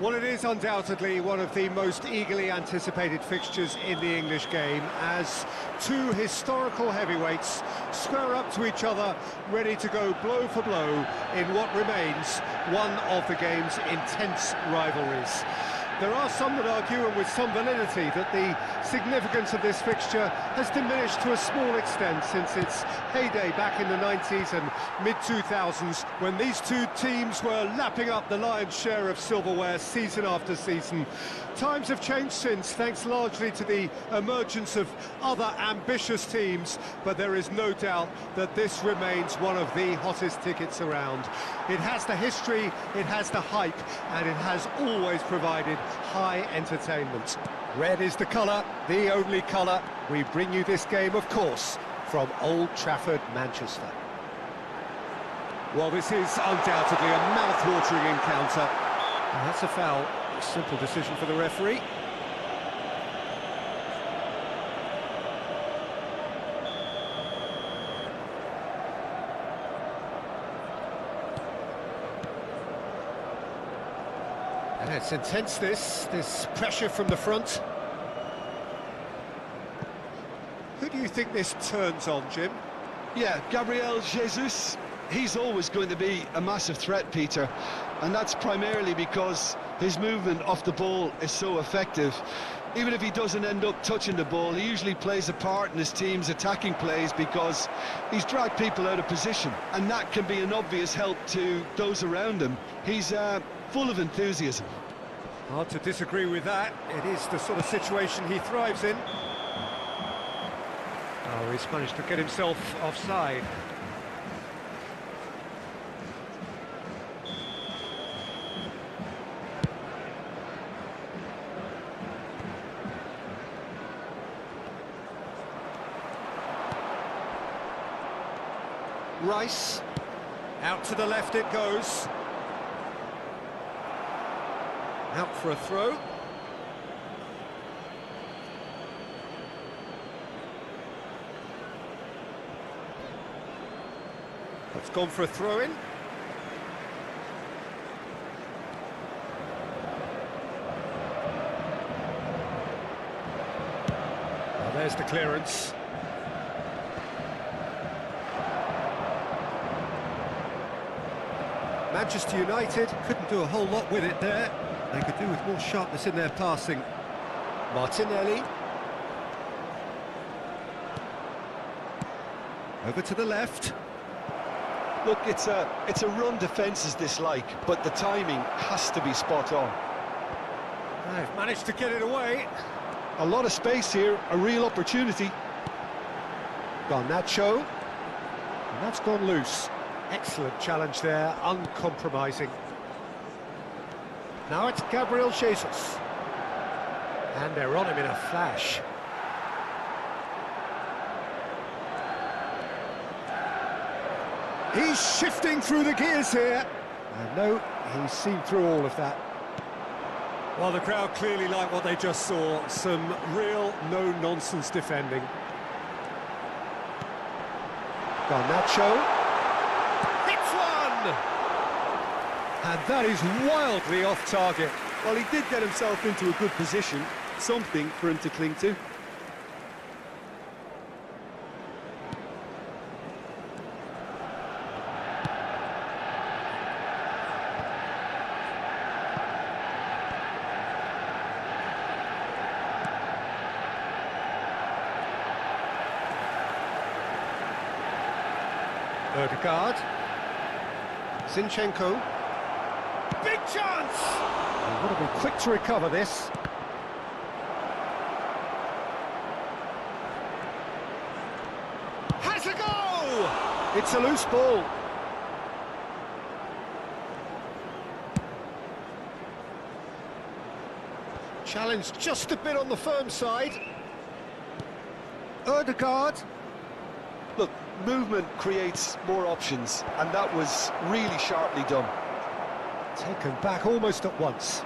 Well, it is undoubtedly one of the most eagerly anticipated fixtures in the English game, as two historical heavyweights square up to each other, ready to go blow for blow in what remains one of the game's intense rivalries. There are some that argue, and with some validity, that the significance of this fixture has diminished to a small extent since its heyday back in the 90s and mid-2000s, when these two teams were lapping up the lion's share of silverware season after season. Times have changed since, thanks largely to the emergence of other ambitious teams, but there is no doubt that this remains one of the hottest tickets around. It has the history, it has the hype, and it has always provided high entertainment. Red is the colour, the only colour. We bring you this game, of course, from Old Trafford, Manchester. Well, this is undoubtedly a mouth-watering encounter. And that's a foul. Simple decision for the referee. And it's intense, this pressure from the front. Who do you think this turns on, Jim? Yeah, Gabriel Jesus. He's always going to be a massive threat, Peter, and that's primarily because his movement off the ball is so effective. Even if he doesn't end up touching the ball, he usually plays a part in his team's attacking plays because he's dragged people out of position, and that can be an obvious help to those around him. He's full of enthusiasm. Hard to disagree with that. It is the sort of situation he thrives in. Oh, he's managed to get himself offside. Rice, out to the left it goes. Out for a throw. It's gone for a throw-in. Well, there's the clearance. Manchester United couldn't do a whole lot with it there. They could do with more sharpness in their passing. Martinelli. Over to the left. Look, it's a run defence dislike, but the timing has to be spot on. They've managed to get it away. A lot of space here, a real opportunity. Garnacho. And that's gone loose. Excellent challenge there, uncompromising. Now it's Gabriel Jesus. And they're on him in a flash. He's shifting through the gears here. And no, he's seen through all of that. Well, the crowd clearly like what they just saw. Some real no-nonsense defending. Garnacho. And that is wildly off target. Well, he did get himself into a good position, something for him to cling to. Odegaard. Zinchenko. Big chance! They've got to be quick to recover this. Has a go! It's a loose ball. Challenge just a bit on the firm side. Ødegaard. Look, movement creates more options, and that was really sharply done. Taken back almost at once.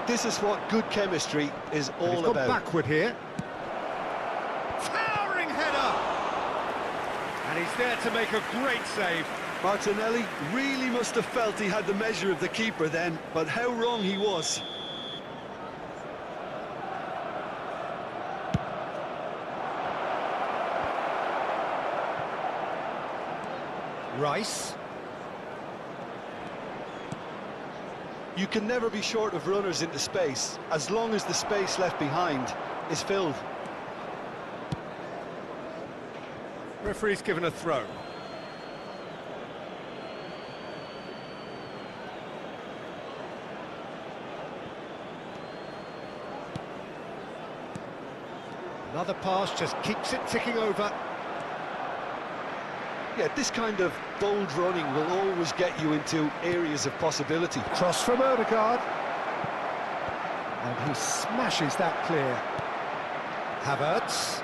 This is what good chemistry is all He's gone about. backward here. Towering header! And he's there to make a great save. Martinelli really must have felt he had the measure of the keeper then, but how wrong he was. Rice. You can never be short of runners into space, as long as the space left behind is filled. Referee's given a throw. Another pass just keeps it ticking over. Yeah, this kind of bold running will always get you into areas of possibility. Cross from Ødegaard. And he smashes that clear. Havertz.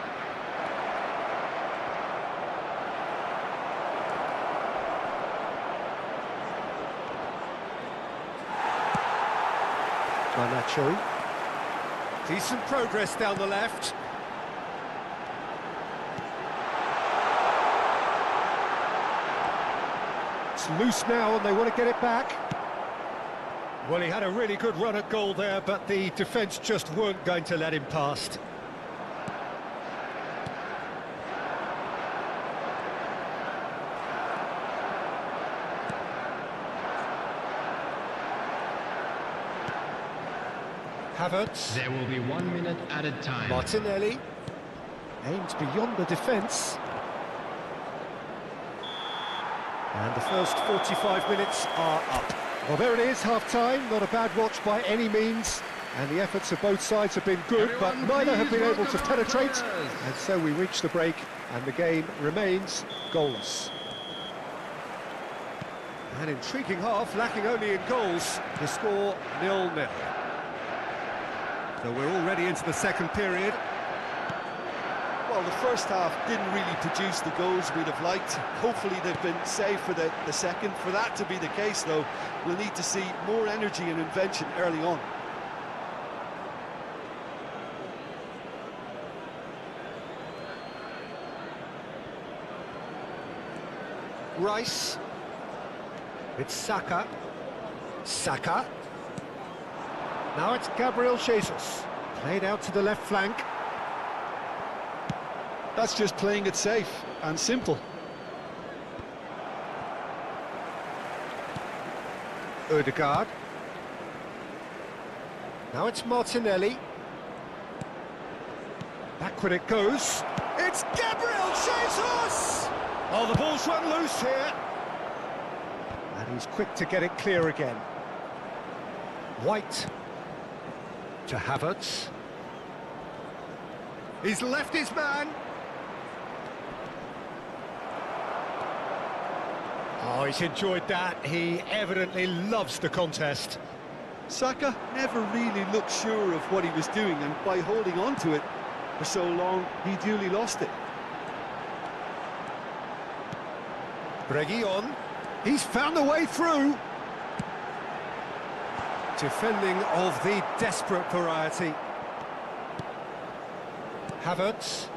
Garnacho. Decent progress down the left. It's loose now and they want to get it back. Well, he had a really good run at goal there, but the defence just weren't going to let him past. Havertz. There will be 1 minute added time. Martinelli aims beyond the defence. And the first 45 minutes are up. Well, there it is, half-time. Not a bad watch by any means. And the efforts of both sides have been good, but neither have been able to penetrate. And so we reach the break, and the game remains goalless. An intriguing half, lacking only in goals. The score 0-0. So we're already into the second period. Well, the first half didn't really produce the goals we'd have liked. Hopefully they've been saved for the second. For that to be the case, though, we'll need to see more energy and invention early on. Rice. It's Saka. Saka. Now it's Gabriel Jesus. Played out to the left flank. That's just playing it safe and simple. Ødegaard. Now it's Martinelli. Backward it goes. It's Gabriel Jesus! Oh, the ball's run loose here. And he's quick to get it clear again. White to Havertz. He's left his man. Oh, he's enjoyed that. He evidently loves the contest. Saka never really looked sure of what he was doing, and by holding on to it for so long, he duly lost it. Reguilon. He's found a way through. Defending of the desperate variety. Havertz.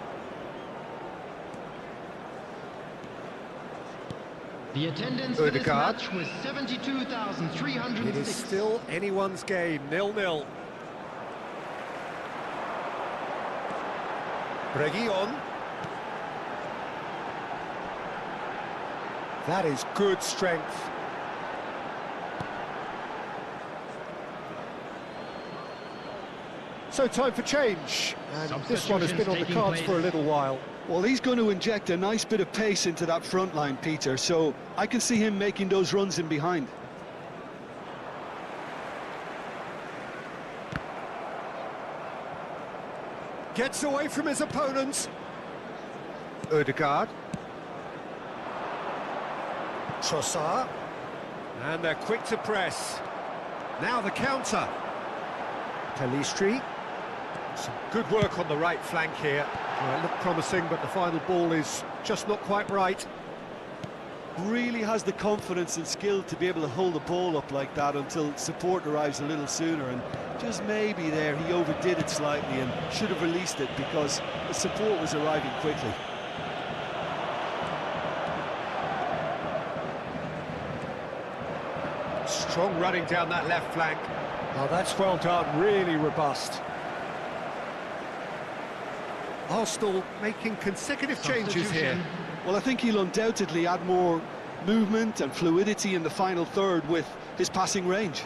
The attendance for this Ødegaard. match was 72,306. It is still anyone's game, 0-0. Reguilon. That is good strength. So time for change, and this one has been on the cards for a little while. Well, he's going to inject a nice bit of pace into that front line, Peter, so I can see him making those runs in behind. Gets away from his opponent. Ødegaard. Trossard. And they're quick to press. Now the counter. Pelistri. Some good work on the right flank here. Well, it looked promising, but the final ball is just not quite right. Really has the confidence and skill to be able to hold the ball up like that until support arrives a little sooner, and just maybe there he overdid it slightly and should have released it because the support was arriving quickly. Strong running down that left flank. Oh, that's well done, really robust. Arsenal making consecutive changes here. Well, I think he'll undoubtedly add more movement and fluidity in the final third with his passing range.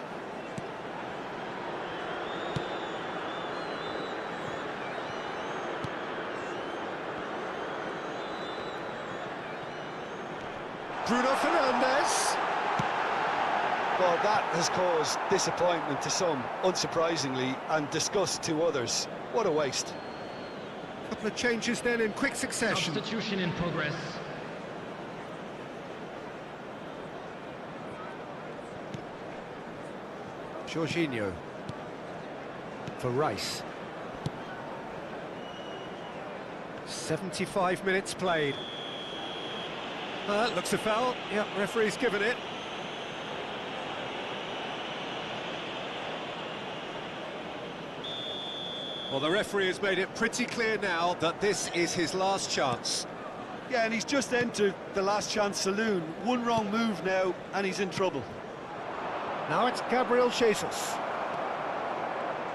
Bruno Fernandes. Well, that has caused disappointment to some, unsurprisingly, and disgust to others. What a waste. Couple of changes then in quick succession. Substitution in progress. Jorginho for Rice. 75 minutes played. Looks a foul. Yep, referee's given it. Well, the referee has made it pretty clear now that this is his last chance. Yeah, and he's just entered the last chance saloon. One wrong move now, and he's in trouble. Now it's Gabriel Jesus.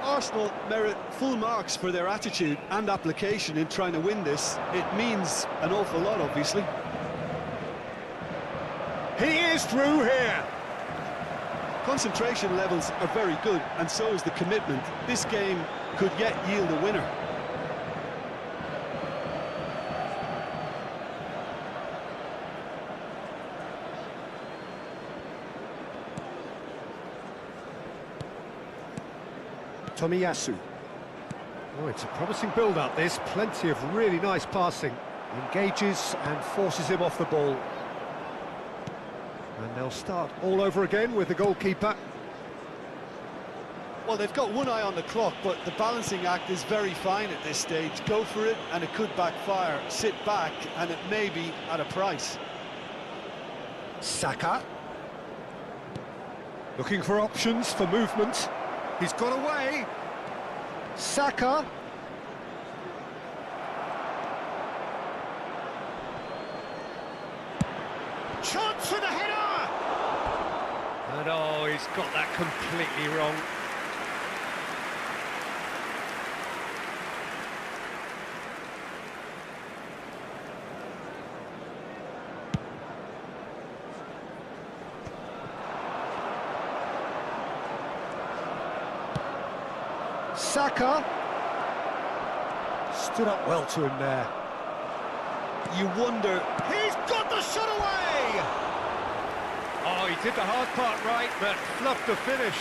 Arsenal merit full marks for their attitude and application in trying to win this. It means an awful lot, obviously. He is through here. Concentration levels are very good, and so is the commitment. This game could yet yield a winner. Tomiyasu. Oh, it's a promising build-up, this. Plenty of really nice passing. Engages and forces him off the ball. And they'll start all over again with the goalkeeper. Well, they've got one eye on the clock, but the balancing act is very fine at this stage. Go for it, and it could backfire. Sit back, and it may be at a price. Saka. Looking for options for movement. He's got away. Saka. Chance for the header! And oh, he's got that completely wrong. Saka stood up well to him there. You wonder... He's got the shot away! Oh, he did the hard part right, but fluffed the finish.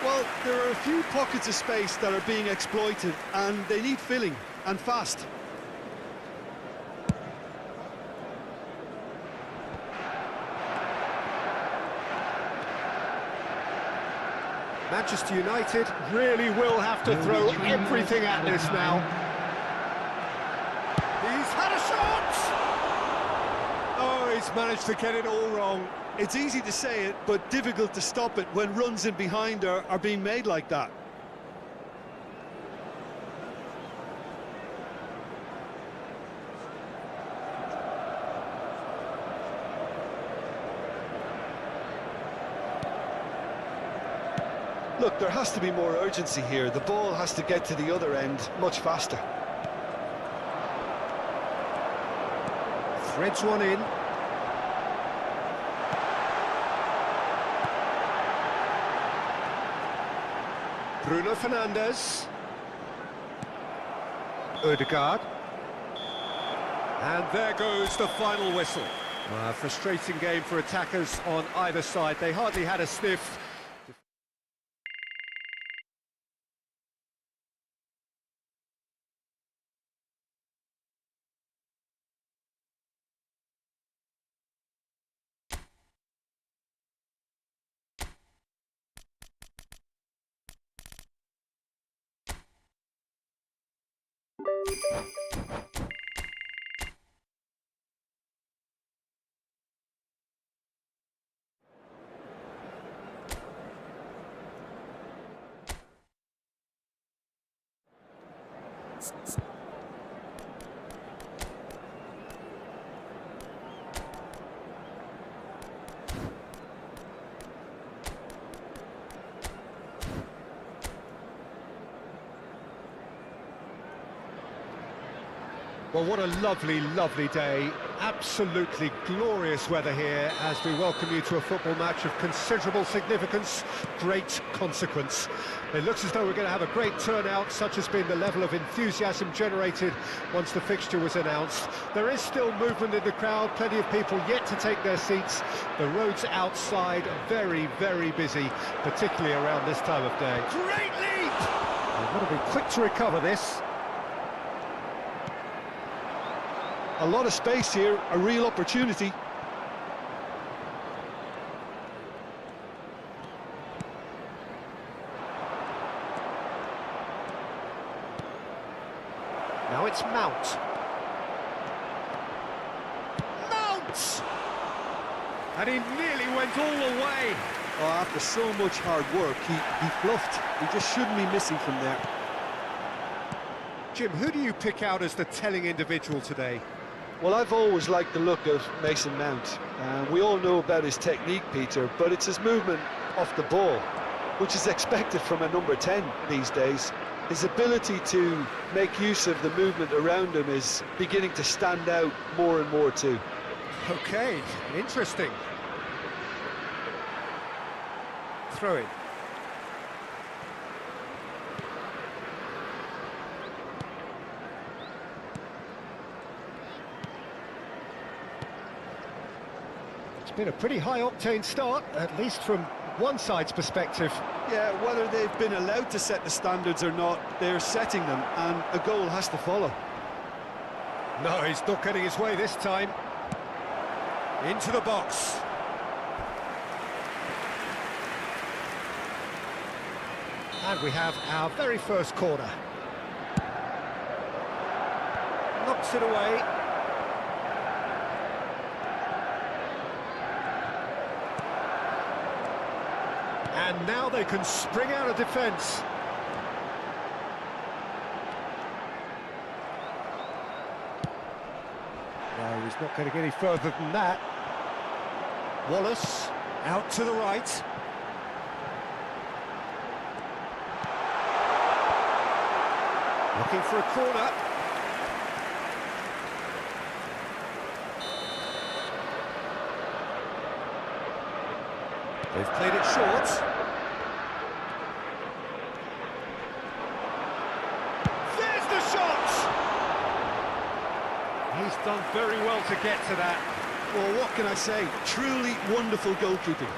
Well, there are a few pockets of space that are being exploited, and they need filling, and fast. Manchester United really will have to throw everything at this now. He's had a shot! Oh, he's managed to get it all wrong. It's easy to say it, but difficult to stop it when runs in behind are being made like that. Look, there has to be more urgency here. The ball has to get to the other end much faster. Threads one in. Bruno Fernandes. Ødegaard. And there goes the final whistle. Frustrating game for attackers on either side. They hardly had a sniff. Well, what a lovely, lovely day. Absolutely glorious weather here as we welcome you to a football match of considerable significance, great consequence. It looks as though we're going to have a great turnout, such has been the level of enthusiasm generated once the fixture was announced. There is still movement in the crowd, plenty of people yet to take their seats. The roads outside very, very busy, particularly around this time of day. Great leap! They've got to be quick to recover this. A lot of space here, a real opportunity. Now it's Mount. Mount! And he nearly went all the way. Oh, after so much hard work, he fluffed. He just shouldn't be missing from there. Jim, who do you pick out as the telling individual today? Well, I've always liked the look of Mason Mount. We all know about his technique, Peter, but it's his movement off the ball, which is expected from a number 10 these days. His ability to make use of the movement around him is beginning to stand out more and more too. Okay, interesting. Throw in. Been a pretty high-octane start, at least from one side's perspective. Yeah, whether they've been allowed to set the standards or not, they're setting them, and a goal has to follow. No, he's not getting his way this time. Into the box. And we have our very first corner. Knocks it away. And now they can spring out of defence. No, he's not going to get any further than that. Wallace, out to the right. Looking for a corner. They've played it short. There's the shot! He's done very well to get to that. Well, what can I say? Truly wonderful goalkeeping.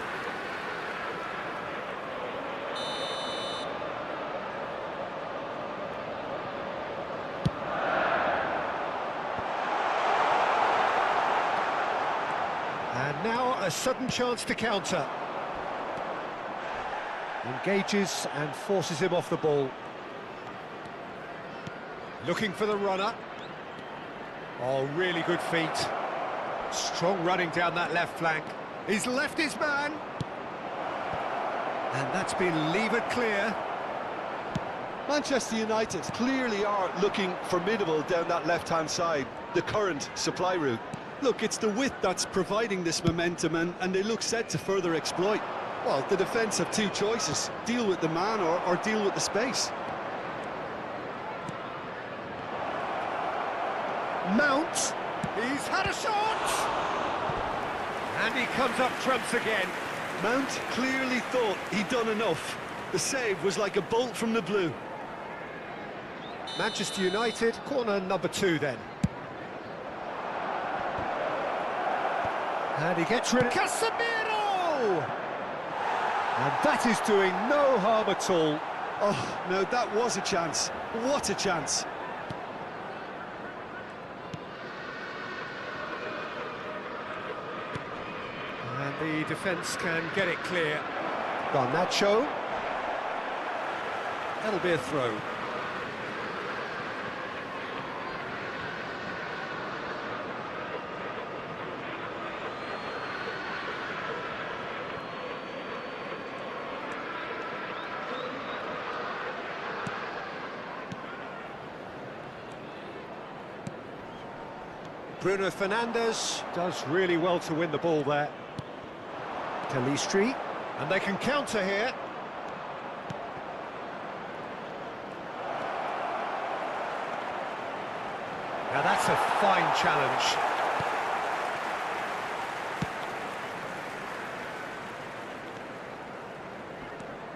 And now a sudden chance to counter. Engages and forces him off the ball. Looking for the runner. Oh, really good feet. Strong running down that left flank. He's left his man. And that's been levered clear. Manchester United clearly are looking formidable down that left-hand side, the current supply route. Look, it's the width that's providing this momentum, and they look set to further exploit. Well, the defence have two choices: deal with the man or deal with the space. Mount, he's had a shot! And he comes up trumps again. Mount clearly thought he'd done enough. The save was like a bolt from the blue. Manchester United, corner number 2 then. And he gets rid of Casemiro! And that is doing no harm at all. Oh, no, that was a chance. What a chance. And the defence can get it clear. Garnacho. That'll be a throw. Bruno Fernandes does really well to win the ball there. Calistri, and they can counter here. Now that's a fine challenge.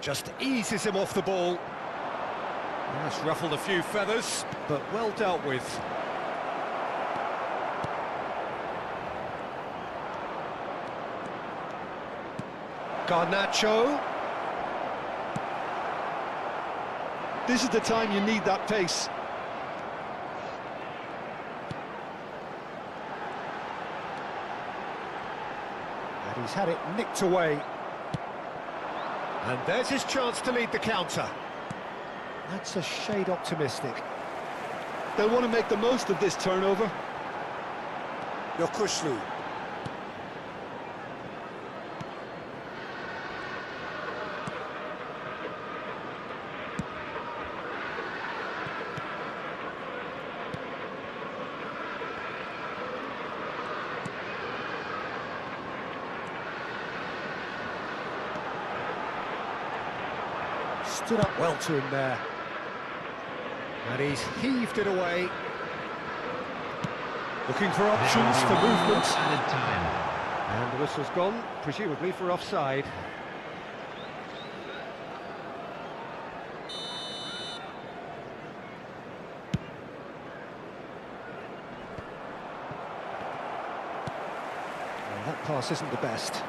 Just eases him off the ball. That's ruffled a few feathers, but well dealt with. Garnacho. This is the time you need that pace. And he's had it nicked away. And there's his chance to lead the counter. That's a shade optimistic. They'll want to make the most of this turnover. Yokushlu. Stood up well to him there. And he's heaved it away. Looking for options for movement. Added time. And the whistle's gone, presumably for offside. Well, that pass isn't the best.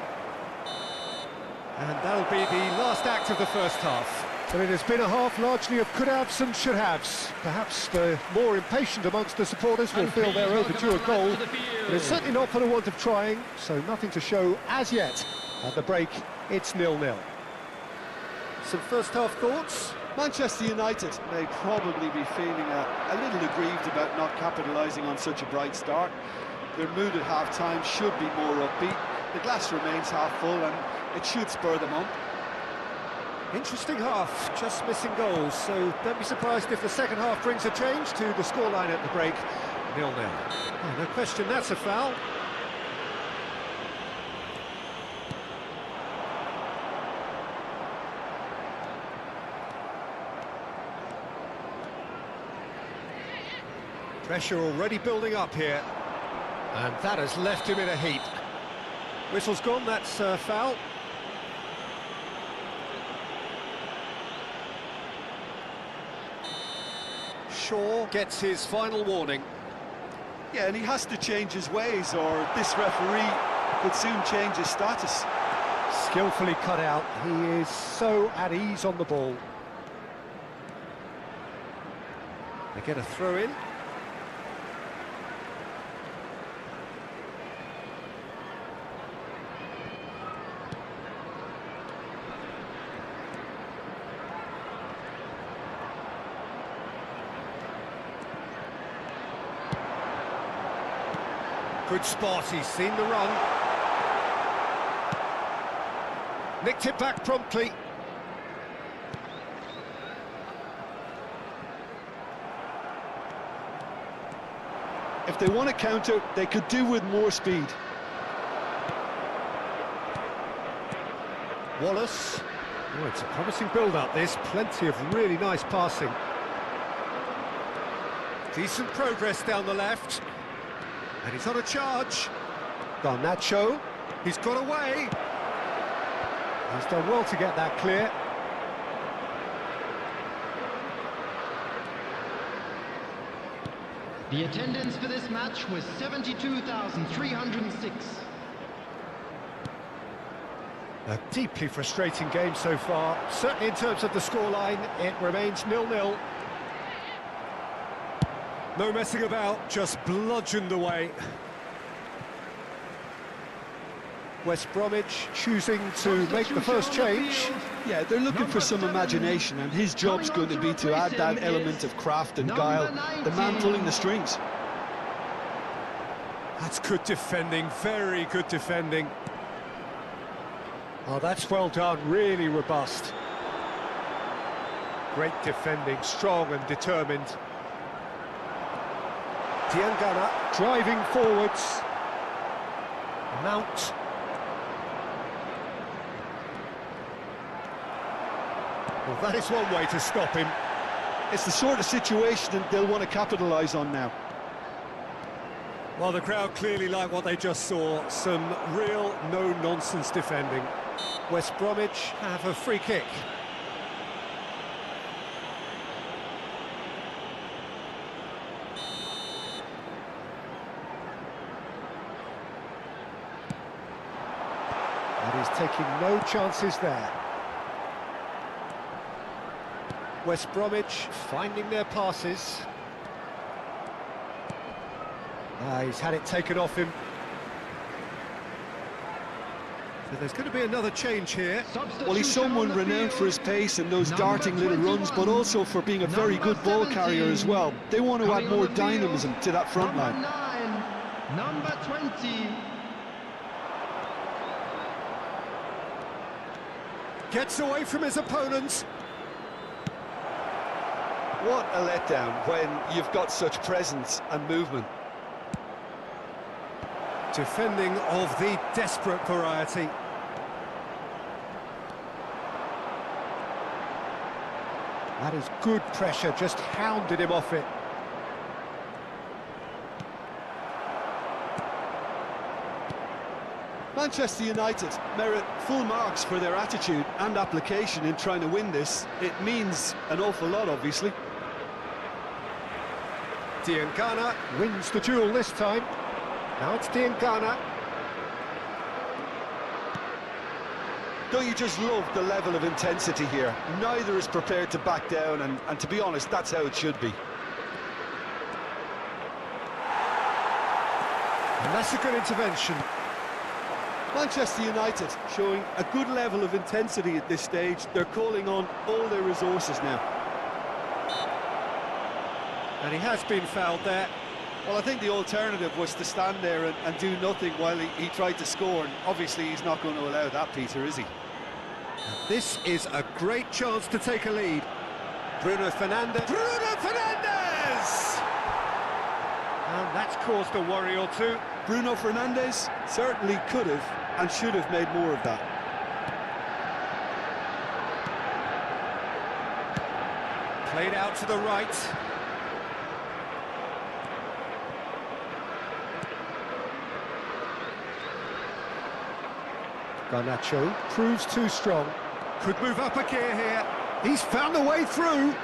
And that'll be the last act of the first half. But it has been a half largely of could-haves and should-haves. Perhaps the more impatient amongst the supporters will feel they're overdue a goal. But it's certainly not for the want of trying, so nothing to show as yet. At the break, it's 0-0. Some first-half thoughts? Manchester United may probably be feeling a little aggrieved about not capitalising on such a bright start. Their mood at half-time should be more upbeat. The glass remains half full and it should spur them on. Interesting half, just missing goals, so don't be surprised if the second half brings a change to the scoreline at the break. 0-0. Oh, no question, that's a foul. Pressure already building up here. And that has left him in a heap. Whistle's gone, that's a foul. Shaw gets his final warning. Yeah, and he has to change his ways or this referee could soon change his status. Skillfully cut out, he is so at ease on the ball. They get a throw in. Good spot, he's seen the run. Nicked it back promptly. If they want to counter, they could do with more speed. Wallace. Oh, it's a promising build-up, this. Plenty of really nice passing. Decent progress down the left. And he's on a charge. Garnacho. He's got away. He's done well to get that clear. The attendance for this match was 72,306. A deeply frustrating game so far. Certainly in terms of the scoreline, it remains 0-0. No messing about, just bludgeoned away. West Bromwich choosing to make the first change. Yeah, they're looking for some imagination, and his job's going to be to add that element of craft and guile, the man pulling the strings. That's good defending, very good defending. Oh, that's well done, really robust. Great defending, strong and determined. Diangana driving forwards. Mount. Well, that is one way to stop him. It's the sort of situation that they'll want to capitalise on now. Well, the crowd clearly like what they just saw. Some real no-nonsense defending. West Bromwich have a free kick. And he's taking no chances there. West Bromwich finding their passes. He's had it taken off him. So there's going to be another change here. Well, he's someone renowned for his pace and those darting little runs, but also for being a very good ball carrier as well. They want to add more dynamism to that front line. Number 20. Gets away from his opponents. What a letdown when you've got such presence and movement. Defending of the desperate variety. That is good pressure, just hounded him off it. Manchester United merit full marks for their attitude and application in trying to win this. It means an awful lot, obviously. Diangana wins the duel this time. Now it's Diangana. Don't you just love the level of intensity here? Neither is prepared to back down, and to be honest, that's how it should be. And that's a good intervention. Manchester United showing a good level of intensity at this stage. They're calling on all their resources now. And he has been fouled there. Well, I think the alternative was to stand there and do nothing while he tried to score, and obviously he's not going to allow that, Peter, is he? This is a great chance to take a lead. Bruno Fernandes. Bruno Fernandes! And that's caused a worry or two. Bruno Fernandes certainly could have and should have made more of that. Played out to the right. Garnacho proves too strong. Could move up a gear here. He's found a way through.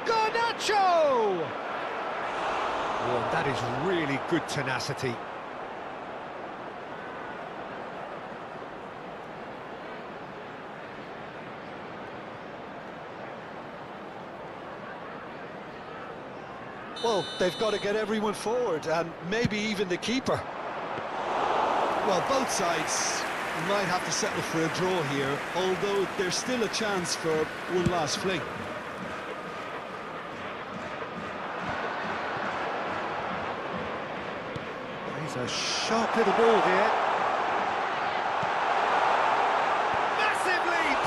Garnacho! Oh, that is really good tenacity. Well, they've got to get everyone forward, and maybe even the keeper. Well, both sides might have to settle for a draw here, although there's still a chance for one last fling. He's a sharp little ball here. Massive leap!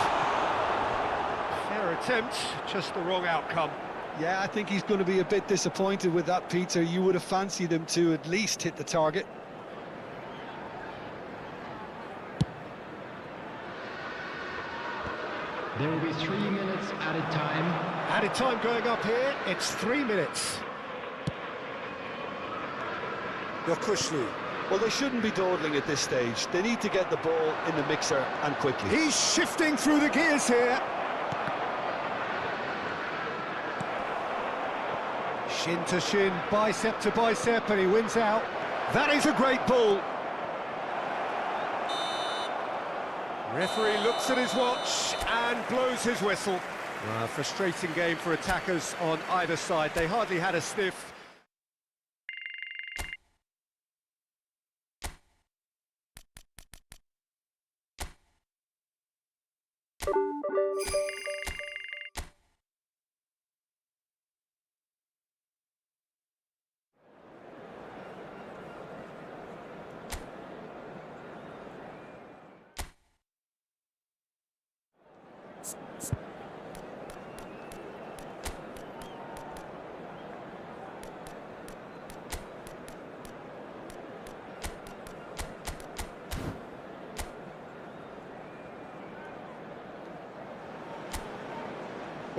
Fair attempt, just the wrong outcome. Yeah, I think he's going to be a bit disappointed with that, Peter. You would have fancied him to at least hit the target. There will be 3 minutes added time. Added time going up here, it's 3 minutes. Yokushlu. Well, they shouldn't be dawdling at this stage. They need to get the ball in the mixer, and quickly. He's shifting through the gears here. Shin to shin, bicep to bicep, and he wins out. That is a great ball. Referee looks at his watch and blows his whistle. Frustrating game for attackers on either side. They hardly had a sniff.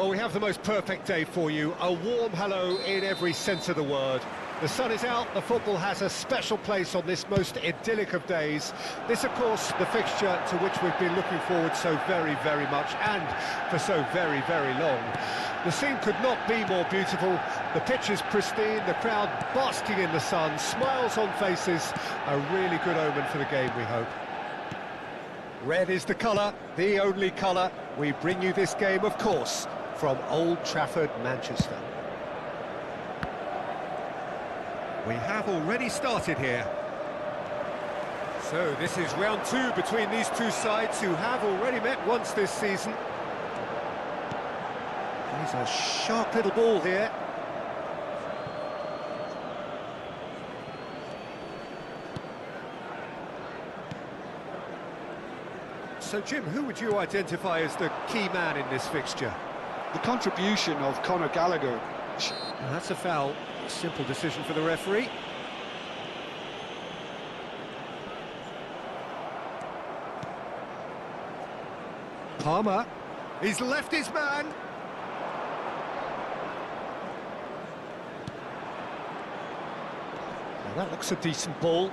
Well, we have the most perfect day for you. A warm hello in every sense of the word. The sun is out, the football has a special place on this most idyllic of days. This, of course, the fixture to which we've been looking forward so very, very much, and for so very, very long. The scene could not be more beautiful. The pitch is pristine, the crowd basking in the sun, smiles on faces. A really good omen for the game, we hope. Red is the colour, the only colour. We bring you this game, of course, from Old Trafford, Manchester. We have already started here. So this is round two between these two sides who have already met once this season. There's a sharp little ball here. So Jim, who would you identify as the key man in this fixture? The contribution of Conor Gallagher. Well, that's a foul. Simple decision for the referee. Palmer, he's left his man. Now that looks a decent ball.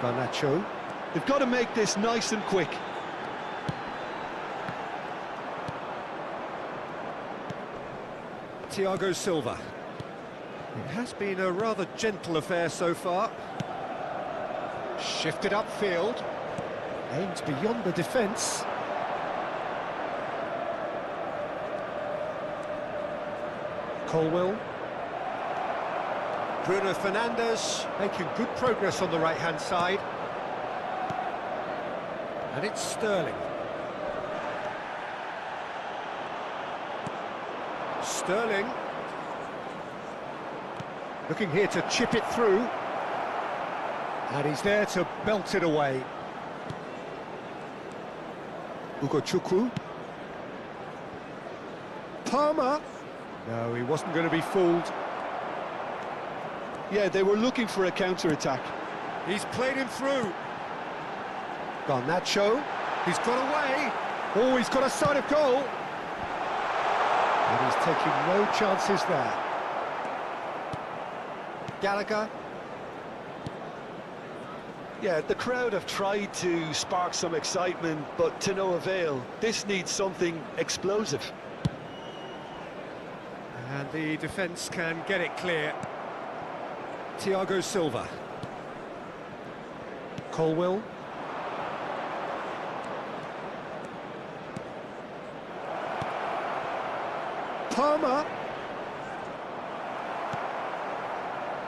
Garnacho. They've got to make this nice and quick. Thiago Silva. It has been a rather gentle affair so far. Shifted upfield. Aims beyond the defence. Colwill. Bruno Fernandes making good progress on the right-hand side. And it's Sterling. Sterling looking here to chip it through, and he's there to belt it away. Ugochukwu. Palmer. No, he wasn't going to be fooled. Yeah, they were looking for a counter-attack. He's played him through. Garnacho. He's got away. Oh, he's got a sight of goal. And he's taking no chances there. Gallagher. Yeah, the crowd have tried to spark some excitement, but to no avail. This needs something explosive. And the defence can get it clear. Thiago Silva. Colwill. Palmer.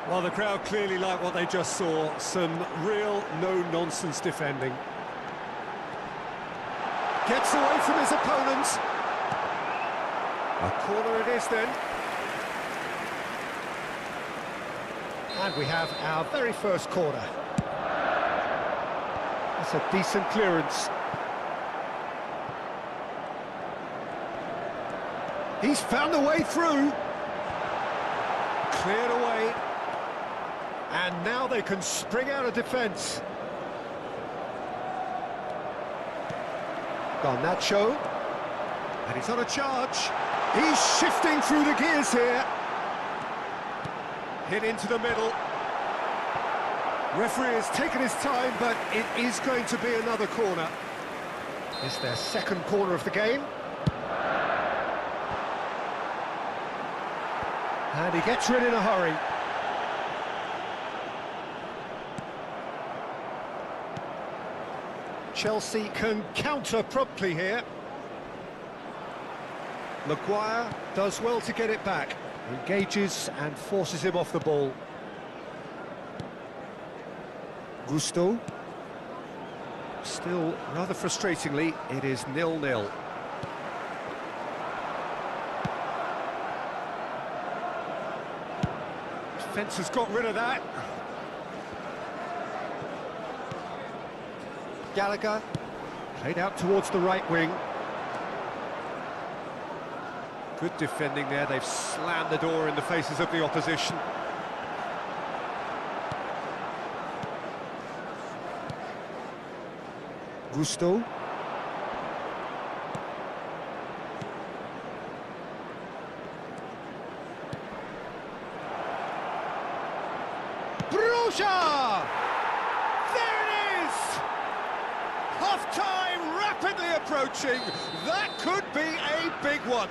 Well, the crowd clearly like what they just saw. Some real no-nonsense defending. Gets away from his opponent. A corner it is then. And we have our very first corner. That's a decent clearance. He's found a way through. Cleared away. And now they can spring out of defence. Garnacho. And he's on a charge. He's shifting through the gears here. Hit into the middle. Referee has taken his time, but it is going to be another corner. It's their second corner of the game. And he gets rid in a hurry. Chelsea can counter promptly here. Maguire does well to get it back. Engages and forces him off the ball. Gusto. Still, rather frustratingly, it is 0-0. Defence has got rid of that. Gallagher, played out towards the right wing. Good defending there, they've slammed the door in the faces of the opposition. Gusto. Broja! There it is! Half-time rapidly approaching. That could be a big one.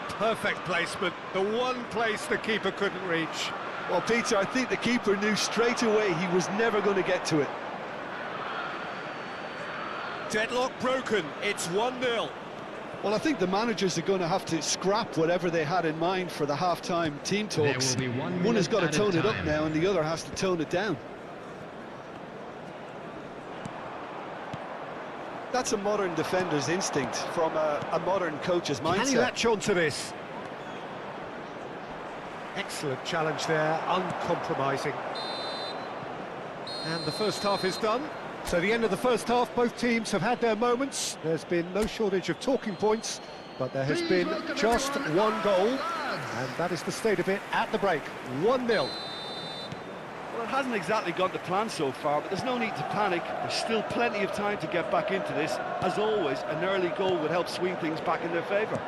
Perfect placement, the one place the keeper couldn't reach. Well, Peter, I think the keeper knew straight away he was never going to get to it. Deadlock broken, it's 1-0. Well, I think the managers are going to have to scrap whatever they had in mind for the half-time team talks. There will be 1 One has minute got to at a tone it up time. now, and the other has to tone it down. That's a modern defender's instinct from a modern coach's mindset. Can he latch on to this? Excellent challenge there, uncompromising. And the first half is done. So the end of the first half, both teams have had their moments. There's been no shortage of talking points, but there has been just one goal, and that is the state of it at the break. 1-0. Well, it hasn't exactly gone to plan so far, but there's no need to panic. There's still plenty of time to get back into this. As always, an early goal would help swing things back in their favour.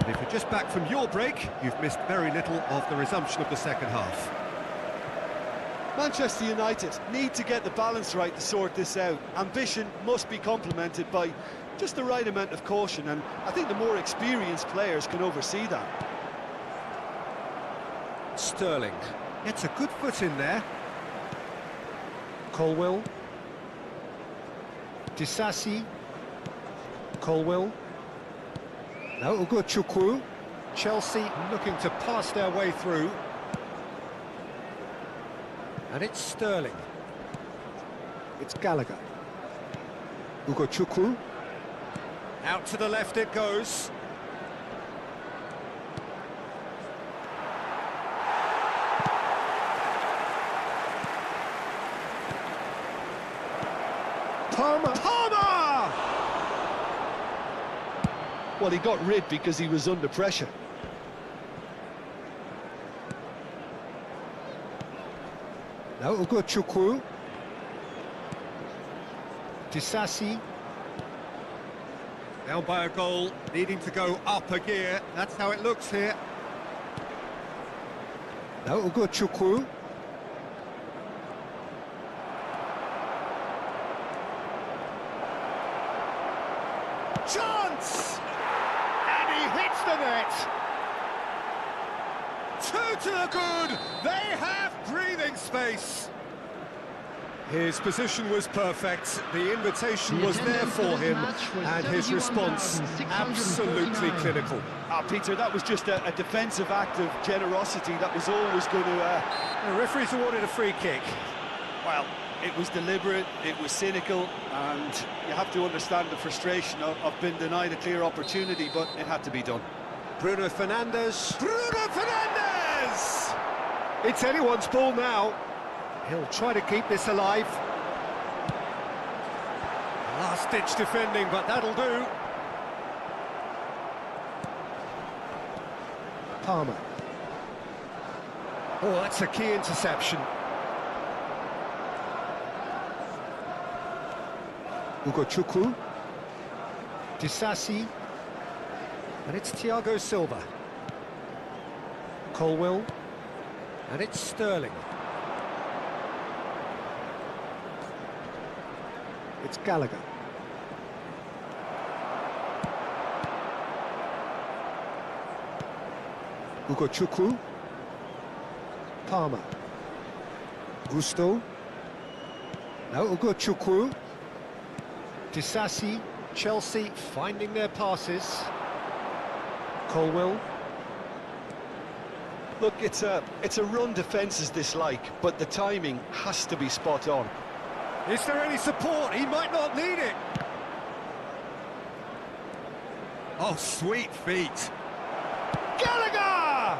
And if you're just back from your break, you've missed very little of the resumption of the second half. Manchester United need to get the balance right to sort this out. Ambition must be complemented by just the right amount of caution, and I think the more experienced players can oversee that. Sterling gets a good foot in there. Colwill. Disasi. Colwill. No, Ugochukwu. Chelsea looking to pass their way through. And it's Sterling. It's Gallagher. Ugochukwu. Out to the left it goes. Palmer! Well, he got rid because he was under pressure. No, Ugochukwu. Disasi. Down by a goal, needing to go up a gear. That's how it looks here. No, Ugochukwu. Chance! And he hits the net! Two to the good! They have breathing space! His position was perfect, the invitation was there for him, and his response absolutely clinical. Peter, that was just a defensive act of generosity that was always going to... The referee's awarded a free kick. Well, it was deliberate, it was cynical, and you have to understand the frustration of being denied a clear opportunity, but it had to be done. Bruno Fernandes! Bruno Fernandes! It's anyone's ball now. He'll try to keep this alive. Last-ditch defending, but that'll do. Palmer. Oh, that's a key interception. Ugochukwu. Disasi. And it's Thiago Silva. Colwill. And it's Sterling. It's Gallagher. Ugochukwu. Palmer. Gusto. No, Ugochukwu. Disasi. Chelsea finding their passes. Colwill. Look, it's a run defence's dislike, but the timing has to be spot on. Is there any support? He might not need it. Oh, sweet feet. Gallagher!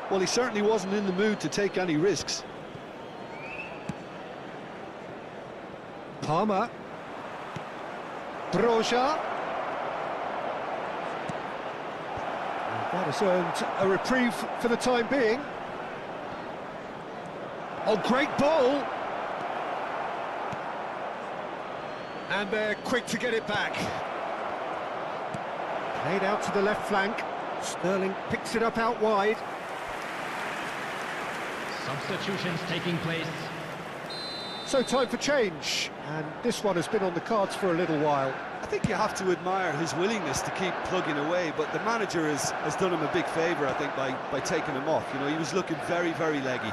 Well, he certainly wasn't in the mood to take any risks. Palmer. Broja. That has earned a reprieve for the time being. Oh, great ball! And they're quick to get it back. Played out to the left flank. Sterling picks it up out wide. Substitutions taking place. So time for change, and this one has been on the cards for a little while. I think you have to admire his willingness to keep plugging away, but the manager has done him a big favour, I think, by taking him off. You know, he was looking very, very leggy.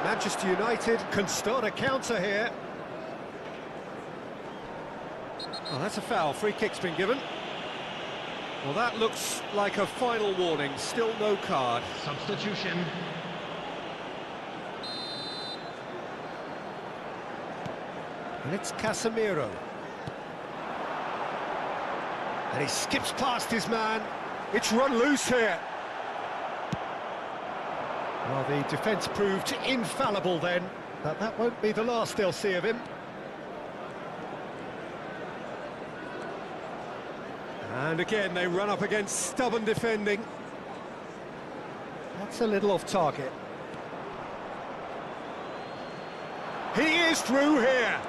Manchester United can start a counter here. Oh, that's a foul. Free kick's been given. Well, that looks like a final warning. Still no card. Substitution. And it's Casemiro. And he skips past his man. It's run loose here. Well, the defence proved infallible then, but that won't be the last they'll see of him. And again, they run up against stubborn defending. That's a little off target. He is through here.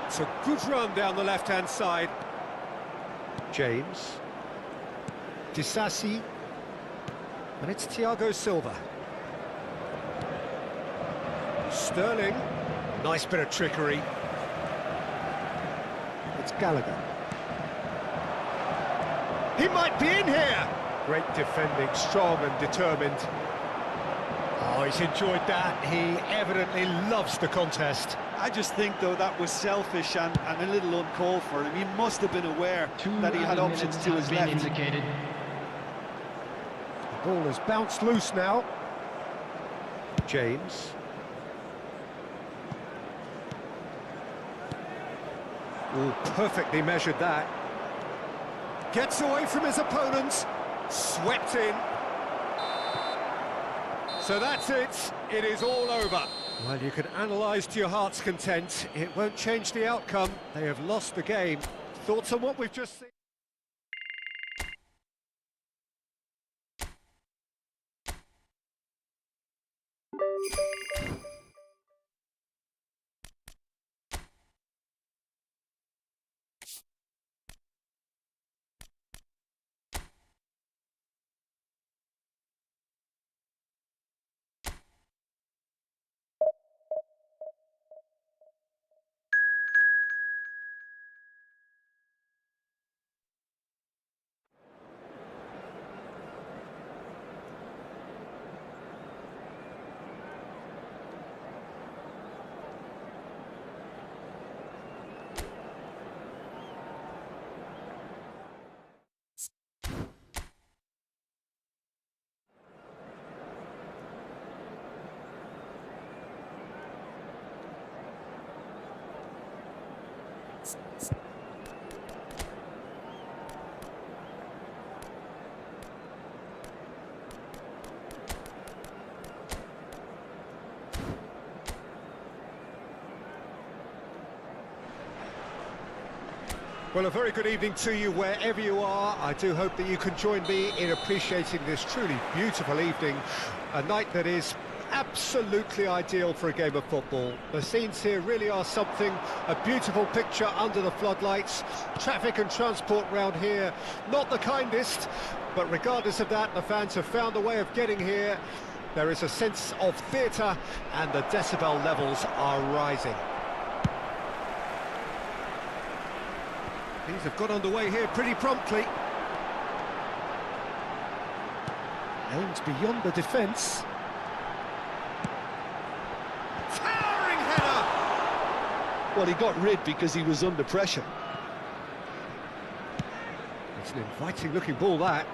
It's a good run down the left-hand side. James. Disasi. And it's Thiago Silva. Sterling. Nice bit of trickery. It's Gallagher. He might be in here! Great defending, strong and determined. Oh, he's enjoyed that. He evidently loves the contest. I just think, though, that was selfish and a little uncalled for him. He must have been aware that he had options to his left. Indicated. The ball has bounced loose now. James. Oh, perfectly measured that. Gets away from his opponents. Swept in. So that's it. It is all over. Well, you can analyse to your heart's content. It won't change the outcome. They have lost the game. Thoughts on what we've just seen? Well, a very good evening to you wherever you are. I do hope that you can join me in appreciating this truly beautiful evening, a night that is absolutely ideal for a game of football. The scenes here really are something, a beautiful picture under the floodlights. Traffic and transport round here, not the kindest, but regardless of that, the fans have found a way of getting here. There is a sense of theatre and the decibel levels are rising. Things have got underway here pretty promptly. Aims beyond the defence. Towering header! Well, he got rid because he was under pressure. It's an inviting looking ball, that.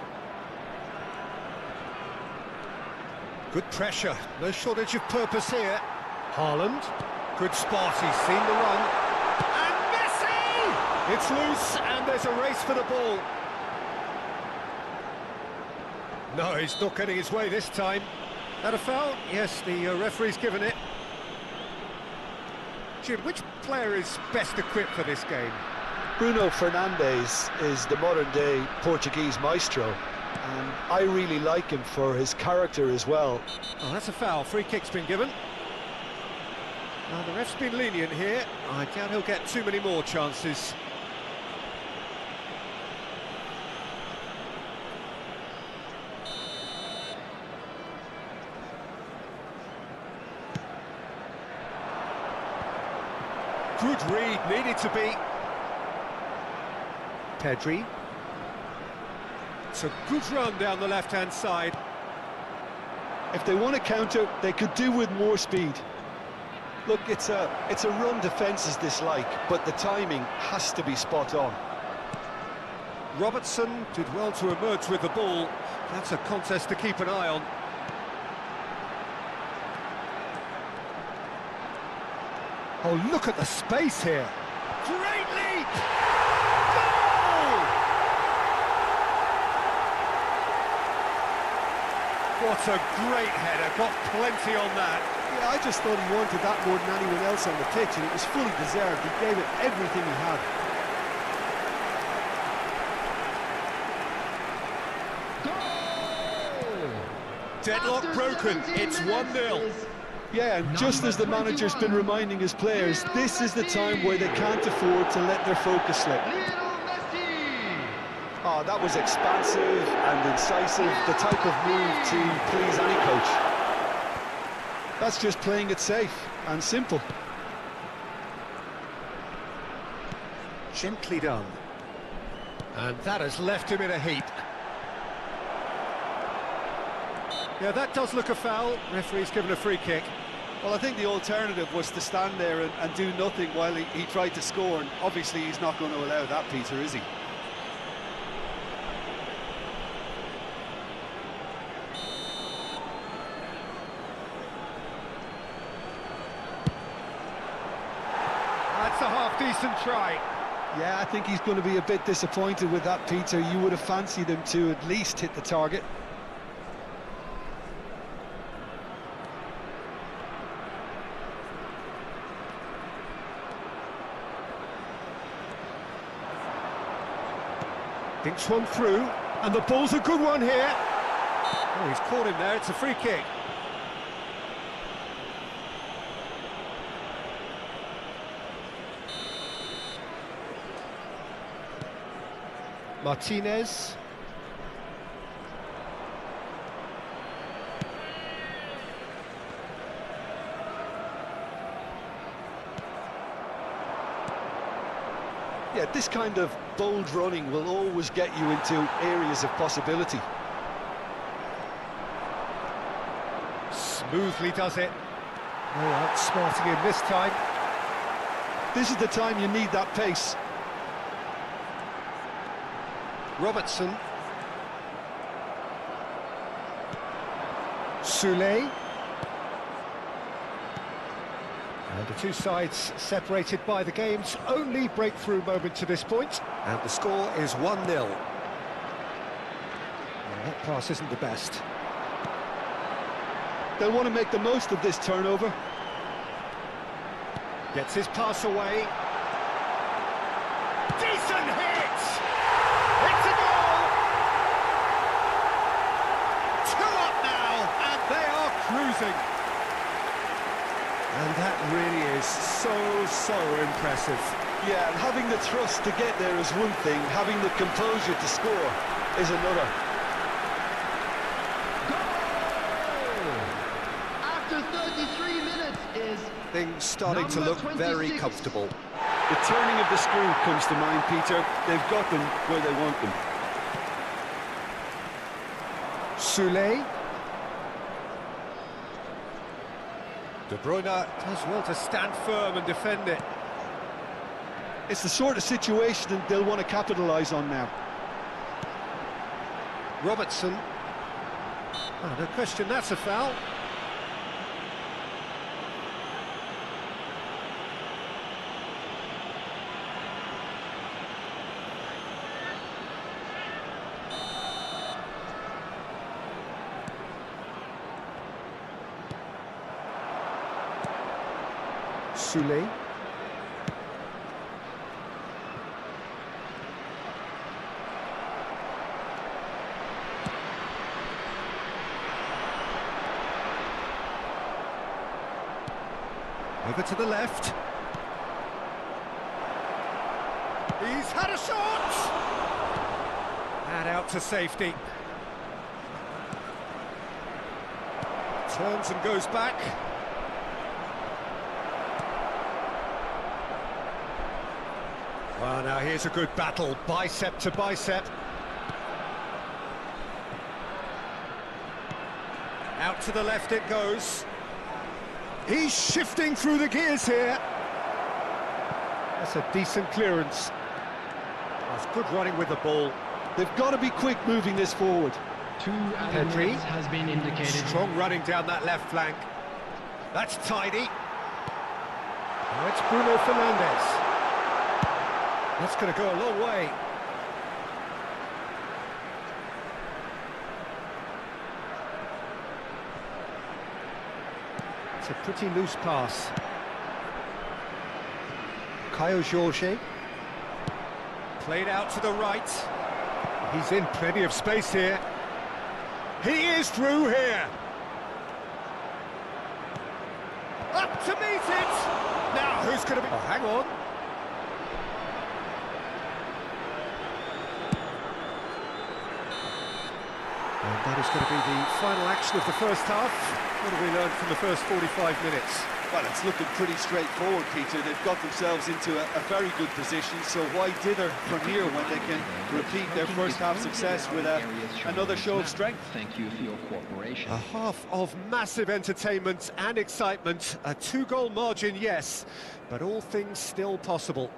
Good pressure, no shortage of purpose here. Haaland, good spot, he's seen the run. It's loose, and there's a race for the ball. No, he's not getting his way this time. That a foul? Yes, the referee's given it. Jim, which player is best equipped for this game? Bruno Fernandes is the modern-day Portuguese maestro, and I really like him for his character as well. Oh, that's a foul. Free kick's been given. Now, the ref's been lenient here. I doubt he'll get too many more chances. Good read, needed to be. Pedri. It's a good run down the left-hand side. If they want to counter, they could do with more speed. Look, it's a run defence's dislike, but the timing has to be spot on. Robertson did well to emerge with the ball. That's a contest to keep an eye on. Oh, look at the space here. Great leap! Goal! What a great header, got plenty on that. Yeah, I just thought he wanted that more than anyone else on the pitch, and it was fully deserved. He gave it everything he had. Deadlock broken, it's 1-0. Yeah, and just as the manager's been reminding his players, this is the time where they can't afford to let their focus slip. Oh, that was expansive and incisive, the type of move to please any coach. That's just playing it safe and simple. Gently done. And that has left him in a heap. Yeah, that does look a foul. Referee's given a free kick. Well, I think the alternative was to stand there and do nothing while he tried to score, and obviously he's not going to allow that, Peter, is he? That's a half-decent try. Yeah, I think he's going to be a bit disappointed with that, Peter. You would have fancied him to at least hit the target. Dinks one through, and the ball's a good one here. Oh, he's caught him there, it's a free kick. Martinez. Yeah, this kind of bold running will always get you into areas of possibility. Smoothly does it. No outsmarting him this time. This is the time you need that pace. Robertson. Soulé. And the two sides separated by the game's only breakthrough moment to this point. And the score is 1-0. Well, that pass isn't the best. They'll want to make the most of this turnover. Gets his pass away. Decent hit! It's a goal! 2 up now, and they are cruising. And that really is so impressive. Yeah, and having the trust to get there is one thing, having the composure to score is another. Goal! After 33 minutes is Things starting to look very comfortable. The turning of the screw comes to mind, Peter. They've got them where they want them. Soulé. De Bruyne does well to stand firm and defend it. It's the sort of situation that they'll want to capitalise on now. Robertson. Oh, no question, that's a foul. Soulé. Over to the left. He's had a shot! And out to safety. Turns and goes back. Well, now here's a good battle, bicep to bicep. Out to the left it goes. He's shifting through the gears here. That's a decent clearance. That's good running with the ball. They've got to be quick moving this forward. 2 Pedri added has been indicated. Strong running down that left flank. That's tidy. Now it's Bruno Fernandes. That's going to go a long way. It's a pretty loose pass. Caio Jorge. Played out to the right. He's in plenty of space here. He is through here. Up to meet it. Now, who's going to be... Oh, hang on. And that is going to be the final action of the first half. What have we learned from the first 45 minutes? Well, it's looking pretty straightforward, Peter. They've got themselves into a very good position, so why dither from here when they can repeat their first half success with another show of strength? Thank you for your cooperation. A half of massive entertainment and excitement. A 2-goal margin, yes, but all things still possible.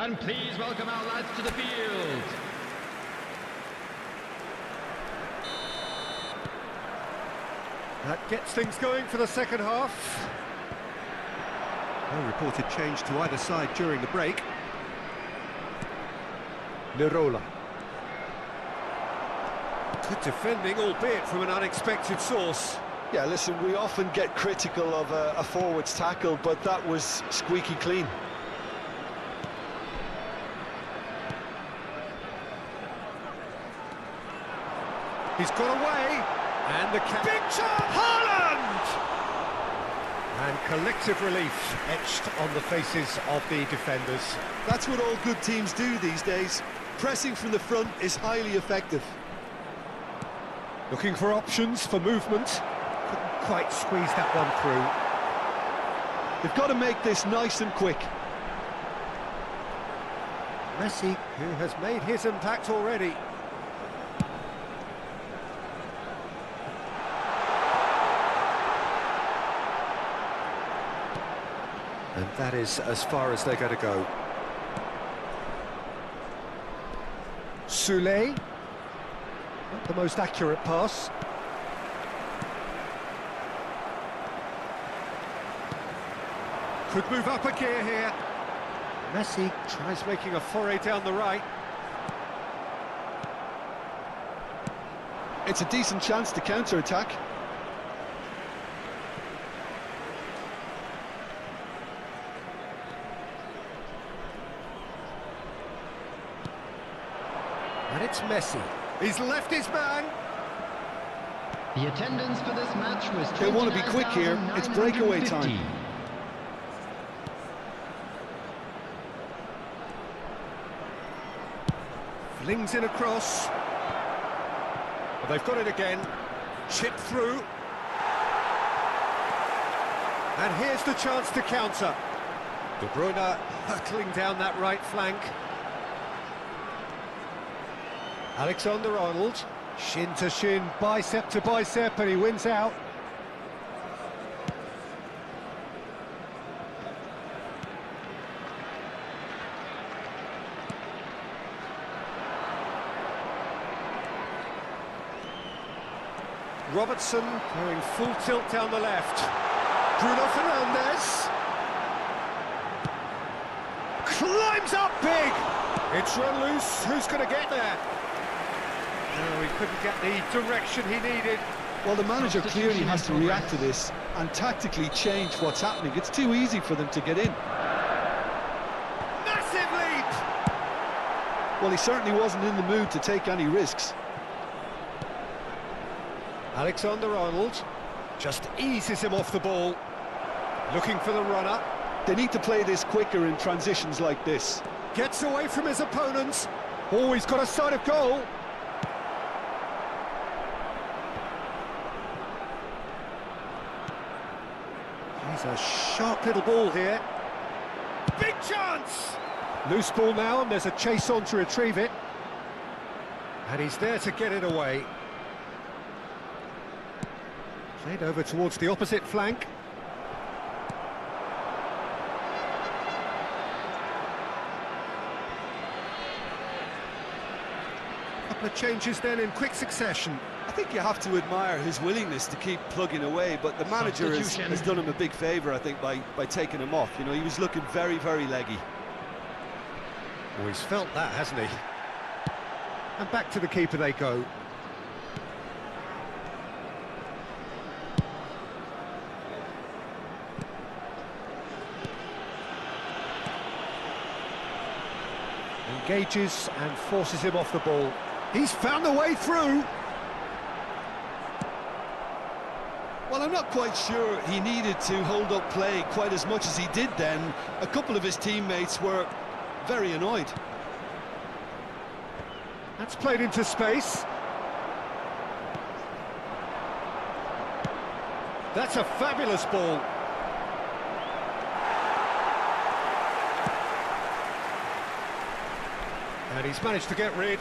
And please welcome our lads to the field. That gets things going for the second half. No reported change to either side during the break. Lirola. Good defending, albeit from an unexpected source. Yeah, listen, we often get critical of a forward's tackle, but that was squeaky clean. He's got away, and the big chance! Haaland! And collective relief etched on the faces of the defenders. That's what all good teams do these days. Pressing from the front is highly effective. Looking for options for movement. Couldn't quite squeeze that one through. They've got to make this nice and quick. Messi, who has made his impact already. And that is as far as they're going to go. Soulé. Not the most accurate pass. Could move up a gear here. Messi tries making a foray down the right. It's a decent chance to counter-attack. And it's Messi. He's left his man. The attendance for this match was They want to be quick here. It's breakaway time. Flings in across. Well, they've got it again. Chipped through. And here's the chance to counter. De Bruyne hurtling down that right flank. Alexander-Arnold, shin to shin, bicep to bicep, and he wins out. Robertson going full tilt down the left. Bruno Fernandes climbs up big. It's run loose. Who's going to get there? No, he couldn't get the direction he needed. Well, the manager clearly has to react to this and tactically change what's happening. It's too easy for them to get in. Massive leap! Well, he certainly wasn't in the mood to take any risks. Alexander-Arnold just eases him off the ball. Looking for the runner. They need to play this quicker in transitions like this. Gets away from his opponents. Oh, he's got a sight of goal. He's a sharp little ball here. Big chance! Loose ball now, and there's a chase on to retrieve it. And he's there to get it away. Played over towards the opposite flank. Couple of changes then in quick succession. I think you have to admire his willingness to keep plugging away, but the manager has done him a big favour, I think, by taking him off. You know, he was looking very, very leggy. Oh, he's felt that, hasn't he? And back to the keeper they go. Engages and forces him off the ball. He's found the way through. Well, I'm not quite sure he needed to hold up play quite as much as he did then. A couple of his teammates were very annoyed. That's played into space. That's a fabulous ball. And he's managed to get rid.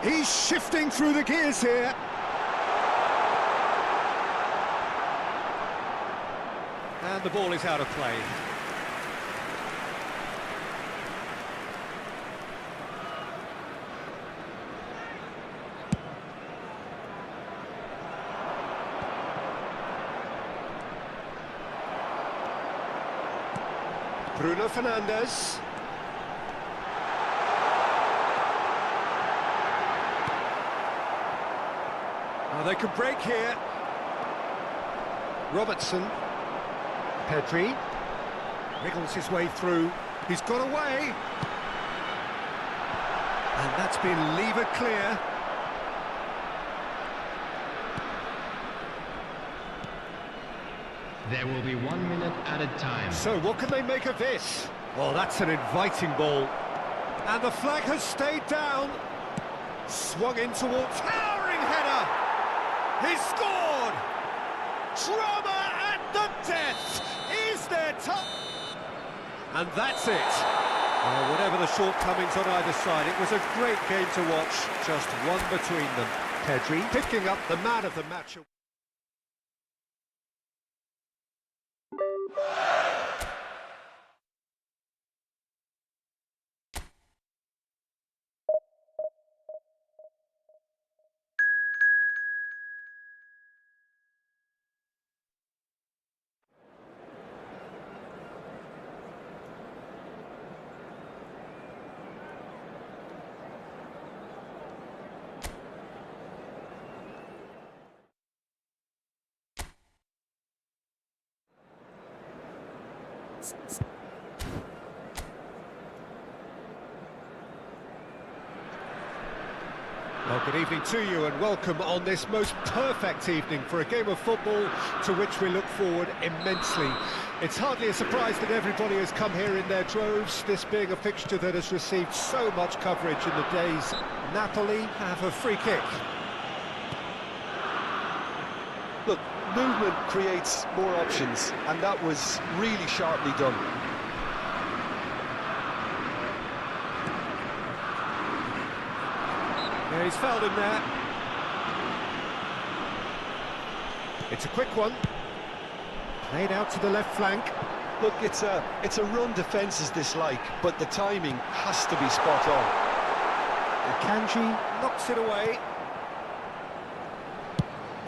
He's shifting through the gears here. And the ball is out of play. Bruno Fernandes. Oh, they could break here. Robertson. Pedri. Wriggles his way through. He's got away. And that's been levered clear. There will be 1 minute added time. So what can they make of this? Well, that's an inviting ball. And the flag has stayed down. Swung in towards... Towering header! He's scored! Drama at the death! Is there time? And that's it. Well, whatever the shortcomings on either side, it was a great game to watch. Just one between them. Pedri picking up the man of the match. Well, good evening to you and welcome on this most perfect evening for a game of football to which we look forward immensely. It's hardly a surprise that everybody has come here in their droves, this being a fixture that has received so much coverage in the days. Napoli have a free kick. Look, movement creates more options, and that was really sharply done. Yeah, he's fouled him there. It's a quick one. Played out to the left flank. Look, it's a run defence's dislike, but the timing has to be spot on. Kanji knocks it away.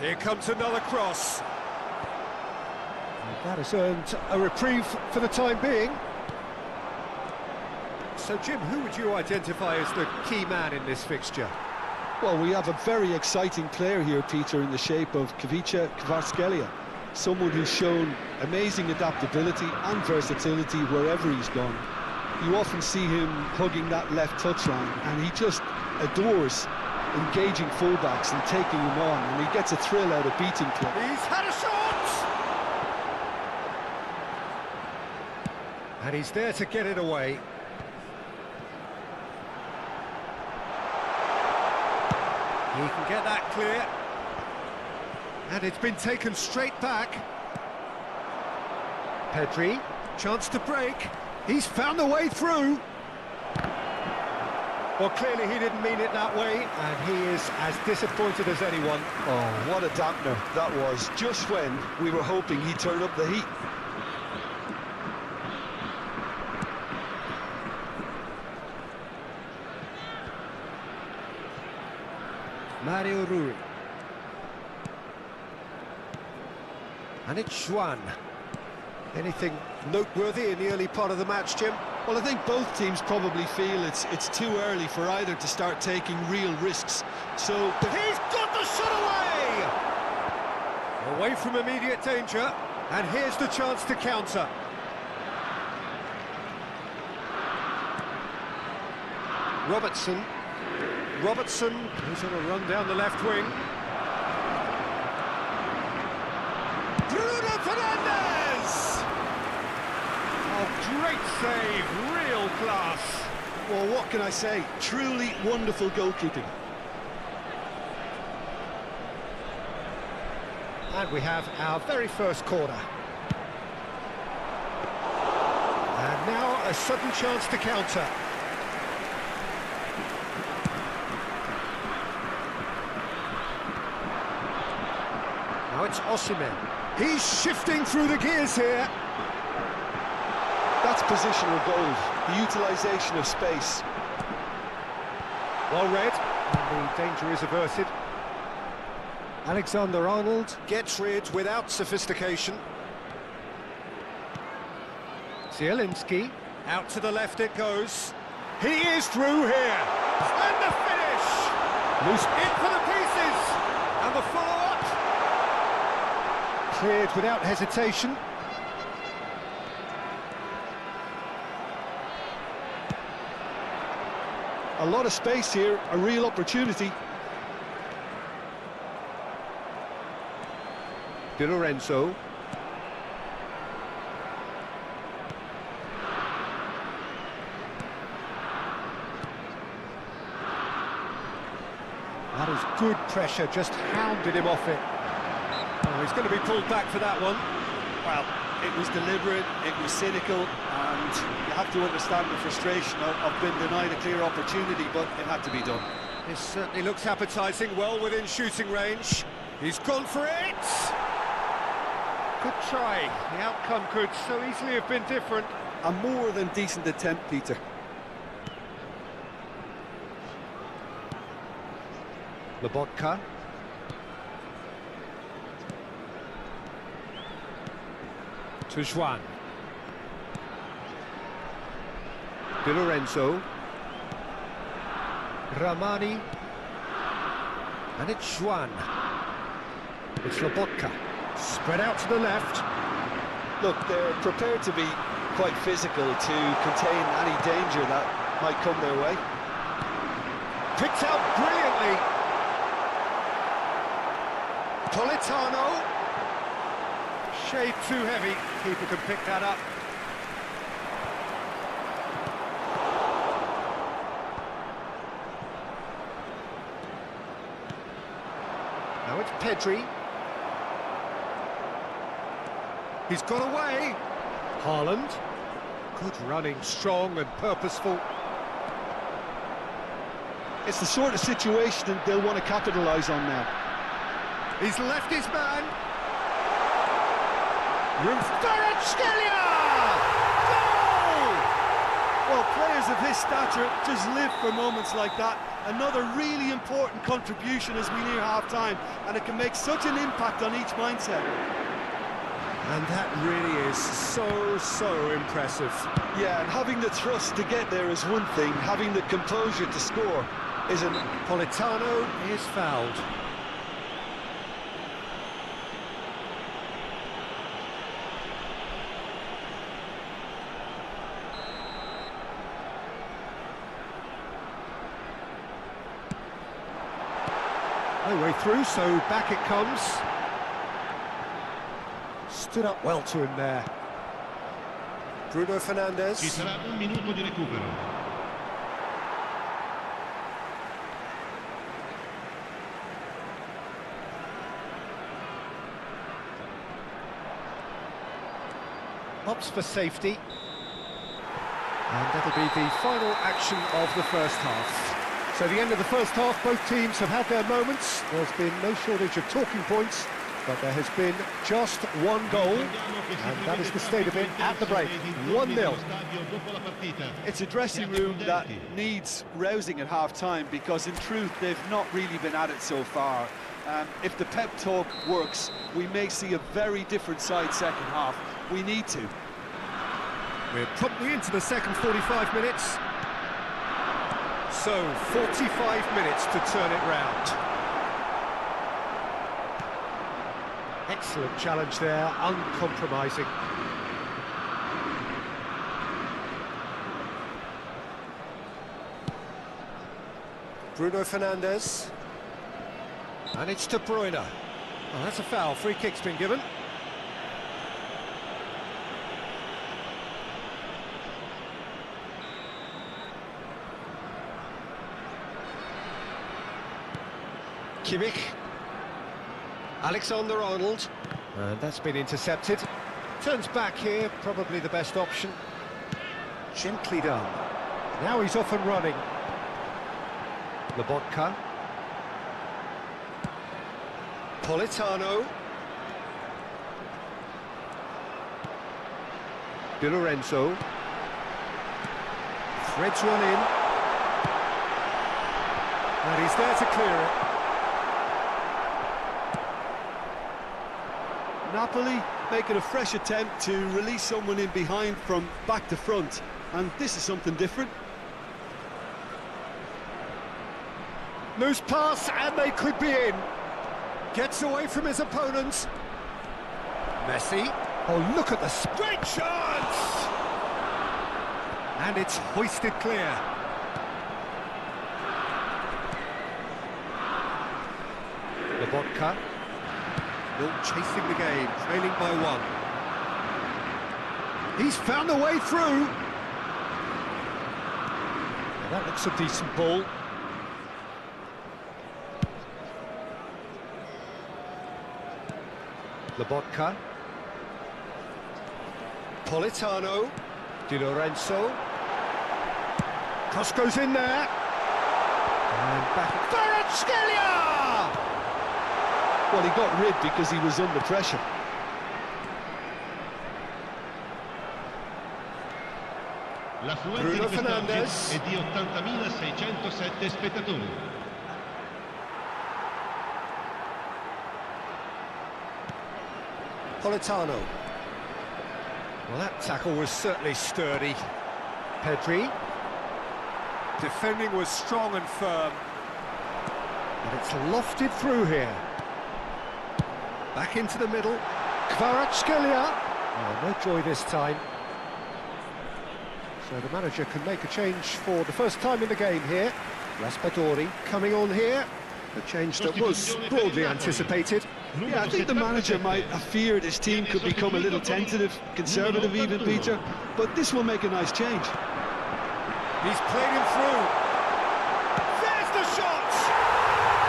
Here comes another cross. And that has earned a reprieve for the time being. So, Jim, who would you identify as the key man in this fixture? Well, we have a very exciting player here, Peter, in the shape of Kvicha Kvaratskhelia. Someone who's shown amazing adaptability and versatility wherever he's gone. You often see him hugging that left touchline, and he just adores engaging fullbacks and taking them on, and he gets a thrill out of beating club. He's had a shot! And he's there to get it away. He can get that clear. And it's been taken straight back. Pedri, chance to break. He's found a way through. Well, clearly he didn't mean it that way, and he is as disappointed as anyone. Oh, what a dampener that was, just when we were hoping he'd turn up the heat. Mario Rui. And it's Juan. Anything noteworthy in the early part of the match, Jim? Well, I think both teams probably feel it's too early for either to start taking real risks. So he's got the shot away! Away from immediate danger, and here's the chance to counter. Robertson, who's on a run down the left wing. Bruno Fernandes! Oh, great save, real class. Well, what can I say? Truly wonderful goalkeeping. And we have our very first corner. And now a sudden chance to counter. Now it's Osimhen. He's shifting through the gears here. That's positional gold, the utilisation of space. Well read, and the danger is averted. Alexander-Arnold gets rid without sophistication. Zielinski, out to the left it goes. He is through here. And the finish! Loose in for the pieces! And the follow-up! Cleared without hesitation. A lot of space here, a real opportunity. Di Lorenzo. That is good pressure, just hounded him off it. Oh, he's going to be pulled back for that one. Well, it was deliberate, it was cynical, and you have to understand the frustration of being denied a clear opportunity, but it had to be done. This certainly looks appetising, well within shooting range. He's gone for it! Good try. The outcome could so easily have been different. A more than decent attempt, Peter. Lobotka. To Juan. Di Lorenzo. Ramani. And it's Juan. It's Lobotka. Spread out to the left. Look, they're prepared to be quite physical to contain any danger that might come their way. Picked out brilliantly. Politano. Shade too heavy. Keeper can pick that up. Now it's Pedri. He's got away. Haaland. Good running, strong and purposeful. It's the sort of situation they'll want to capitalise on now. He's left his man. Kvaratskhelia! Goal! Well, players of his stature just live for moments like that. Another really important contribution as we near half-time, and it can make such an impact on each mindset. And that really is so impressive. Yeah, and having the thrust to get there is one thing, having the composure to score is another. Politano is fouled. No way through, so back it comes. Stood up well to him there. Bruno Fernandes. Ci sarà un minuto di recupero. Pops for safety. And that'll be the final action of the first half. So the end of the first half, both teams have had their moments. There's been no shortage of talking points, but there has been just one goal, and that is the state of it at the break, 1-0. It's a dressing room that needs rousing at half-time, because in truth they've not really been at it so far. If the pep talk works, we may see a very different side second half. We need to. We're promptly into the second 45 minutes. So, 45 minutes to turn it round. Excellent challenge there, uncompromising. Bruno Fernandes. And it's De Bruyne. Oh, that's a foul. Free kick's been given. Kimmich. Alexander-Arnold. And that's been intercepted. Turns back here, probably the best option. Gently done. Now he's off and running. Lobotka. Politano. Di Lorenzo. Threads one in. And he's there to clear it. Napoli making a fresh attempt to release someone in behind from back to front, and this is something different. Loose pass, and they could be in. Gets away from his opponents. Messi. Oh, look at the spread chance! And it's hoisted clear. Lobotka. Still chasing the game, trailing by one. He's found a way through. Now that looks a decent ball. Lobotka. Politano. Di Lorenzo. Cross goes in there. And back. Kvaratskhelia! Well, he got rid because he was under pressure. L'affluenza Bruno di quest'oggi Fernandes. è di 80.607 spettatori. Politano. Well, that tackle was certainly sturdy. Pedri. Defending was strong and firm. And it's lofted through here. Back into the middle. Kvaratskhelia. Oh, no joy this time. So the manager can make a change for the first time in the game here. Raspadori coming on here. A change that was broadly anticipated. Yeah, I think the manager might have feared his team could become a little tentative, conservative even, Peter, but this will make a nice change. He's played him through. There's the shot!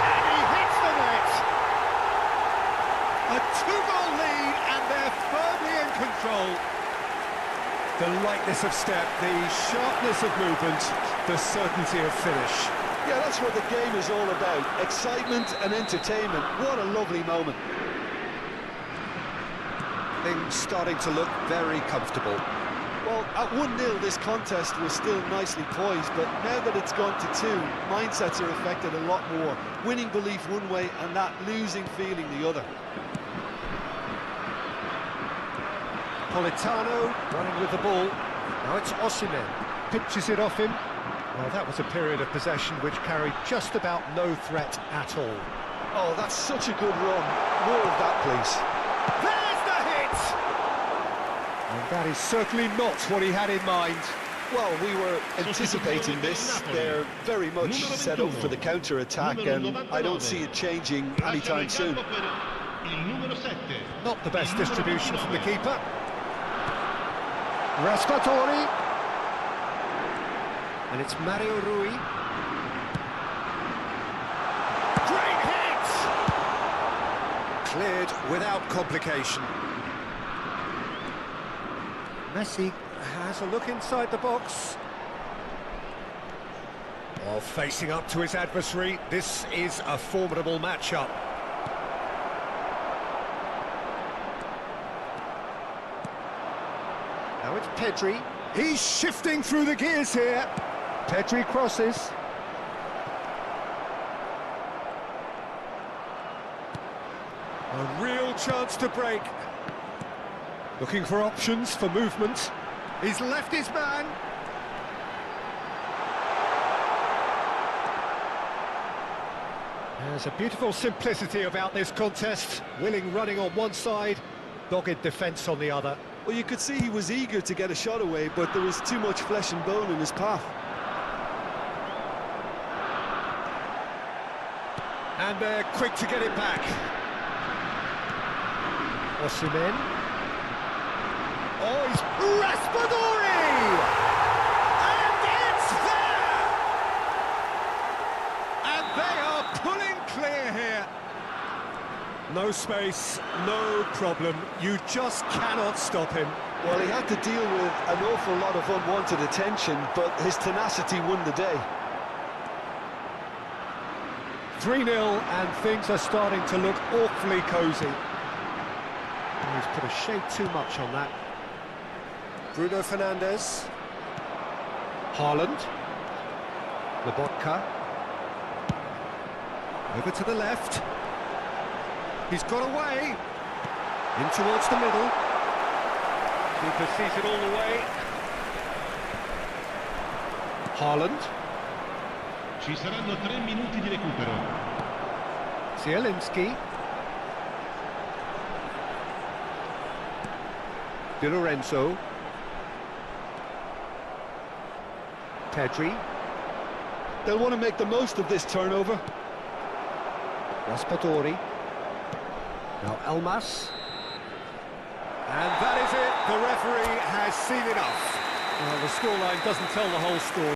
And he hits the net! A two-goal lead, and they're firmly in control. The lightness of step, the sharpness of movement, the certainty of finish. Yeah, that's what the game is all about. Excitement and entertainment. What a lovely moment. Things starting to look very comfortable. Well, at 1-0 this contest was still nicely poised, but now that it's gone to 2, mindsets are affected a lot more. Winning belief one way and that losing feeling the other. Politano running with the ball. Now it's Osimhen. Pitches it off him. Well, that was a period of possession which carried just about no threat at all. Oh, that's such a good run. More of that, please. There's the hit! And that is certainly not what he had in mind. Well, we were anticipating this. They're very much set up for the counter-attack, and I don't see it changing anytime soon. Not the best distribution from the keeper. Raspadori. And it's Mario Rui. Great hit! Cleared without complication. Messi has a look inside the box. While facing up to his adversary, this is a formidable matchup. Now it's Pedri. He's shifting through the gears here. Pedri crosses. A real chance to break. Looking for options for movement. He's left his man. There's a beautiful simplicity about this contest. Willing running on one side, dogged defence on the other. Well, you could see he was eager to get a shot away, but there was too much flesh and bone in his path. And they're quick to get it back. Osimhen. Oh, he's Raspadori! And it's there! And they are pulling clear here. No space, no problem. You just cannot stop him. Well, he had to deal with an awful lot of unwanted attention, but his tenacity won the day. 3-0, and things are starting to look awfully cosy. He's put a shade too much on that. Bruno Fernandes. Haaland. Lobotka. Over to the left. He's got away. In towards the middle. Keeper sees it all the way. Haaland. Ci saranno 3 minuti di recupero. Zielinski. Di Lorenzo. Pedri. They'll want to make the most of this turnover. Raspadori. Now Elmas. And that is it. The referee has seen enough. Well, the scoreline doesn't tell the whole story.